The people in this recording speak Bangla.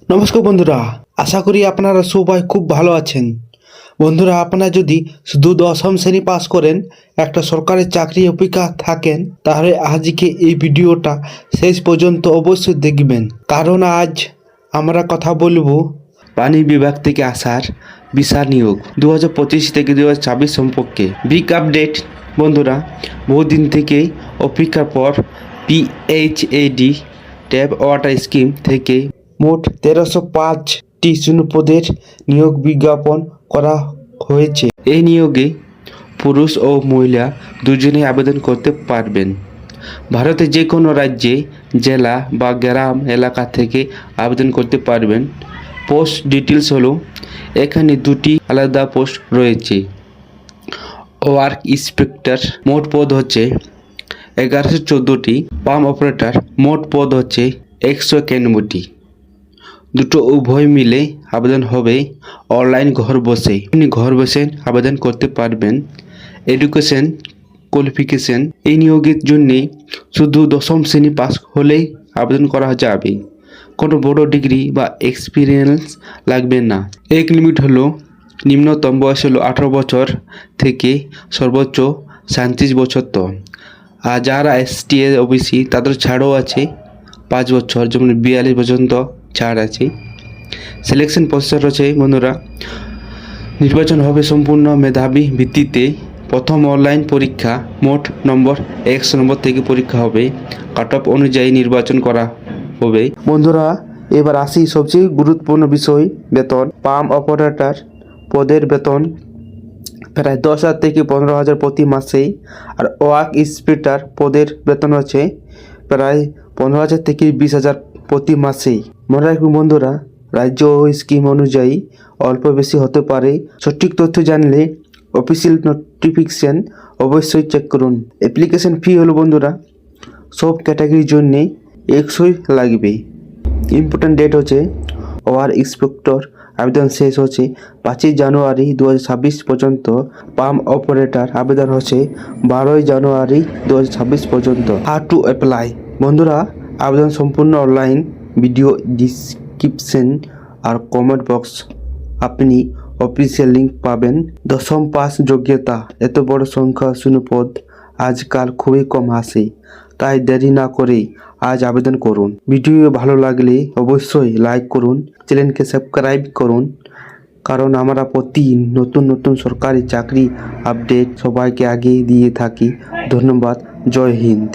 নমস্কার বন্ধুরা, আশা করি আপনারা সবাই খুব ভালো আছেন। বন্ধুরা, আপনারা যদি শুধু দশম শ্রেণী পাস করেন, একটা সরকারি চাকরি অপেক্ষা থাকেন, তাহলে আজকে এই ভিডিওটা শেষ পর্যন্ত অবশ্যই দেখবেন। কারণ আজ আমরা কথা বলবো পানি বিভাগ থেকে আসার বিশাল নিয়োগ 2025 থেকে 2026 সম্পর্কে। বিগ আপডেট বন্ধুরা, বহুদিন থেকেই অপেক্ষার পর PHAD ট্যাপ ওয়াটার স্কিম থেকে মোট 1305টি শূন্যপদের নিয়োগ বিজ্ঞাপন করা হয়েছে। এই নিয়োগে পুরুষ ও মহিলা দুজনেই আবেদন করতে পারবেন। ভারতের যে কোনো রাজ্যে, জেলা বা গ্রাম এলাকা থেকে আবেদন করতে পারবেন। পোস্ট ডিটেলস হলো, এখানে দুটি আলাদা পোস্ট রয়েছে। ওয়ার্ক ইন্সপেক্টর মোট পদ হচ্ছে 1114টি, পাম্প অপারেটর মোট পদ হচ্ছে 191টি। দুটো উভয় মিলে আবেদন হবে অনলাইন ঘর বসে। আপনি ঘর বসে আবেদন করতে পারবেন। এডুকেশন কোয়ালিফিকেশন, এই নিয়োগের জন্য শুধু দশম শ্রেণী পাস হলেই আবেদন করা যাবে। কোনো বড় ডিগ্রি বা এক্সপিরিয়েন্স লাগবে না। এক লিমিট হলো, নিম্নতম বয়স হলো 18 বছর থেকে সর্বোচ্চ 37 বছর তো। আর যারা ST OBC তাদের ছাড়ও আছে 5 বছর, যেমন 42 পর্যন্ত ছাড় আছে। সিলেকশন প্রসেস রয়েছে বন্ধুরা, নির্বাচন হবে সম্পূর্ণ মেধাবী ভিত্তিতে। প্রথম অনলাইন পরীক্ষা, মোট নম্বর 100 নম্বর থেকে পরীক্ষা হবে। কাট অফ অনুযায়ী নির্বাচন করা হবে। বন্ধুরা, এবার আসি সবচেয়ে গুরুত্বপূর্ণ বিষয়, বেতন। পাম্প অপারেটর পদের বেতন প্রায় 10,000 থেকে 15,000 প্রতি মাসে। আর ওয়ার্ক ইন্সপেক্টর পদের বেতন হচ্ছে প্রায় 15,000 থেকে 20,000 প্রতি মাসে। মনে রাখবেন বন্ধুরা, রাজ্য ও স্কিম অনুযায়ী অল্প বেশি হতে পারে। সঠিক তথ্য জানলে অফিসিয়াল নোটিফিকেশন অবশ্যই চেক করুন। অ্যাপ্লিকেশন ফি হলো বন্ধুরা, সব ক্যাটাগরির জন্যে 100 লাগবে। ইম্পর্টেন্ট ডেট হচ্ছে, ওয়ার্ক ইন্সপেক্টর আবেদন শেষ হচ্ছে 5 জানুয়ারি 2026 পর্যন্ত। পাম্প অপারেটর আবেদন হচ্ছে 12 জানুয়ারি 2026 পর্যন্ত। হাউ টু অ্যাপ্লাই বন্ধুরা, আবেদন সম্পূর্ণ অনলাইন। ভিডিও ডিসক্রিপশন আর কমেন্ট বক্স আপনি অফিসিয়াল লিঙ্ক পাবেন। দশম পাস যোগ্যতা, এত বড় সংখ্যা শূন্যপদ আজকাল খুবই কম আসে, তাই দেরি না করে আজ আবেদন করুন। ভিডিও ভালো লাগলে অবশ্যই লাইক করুন, চ্যানেলকে সাবস্ক্রাইব করুন, কারণ আমরা প্রতি নতুন সরকারি চাকরি আপডেট সবাইকে আগে দিয়ে থাকি। ধন্যবাদ। জয় হিন্দ।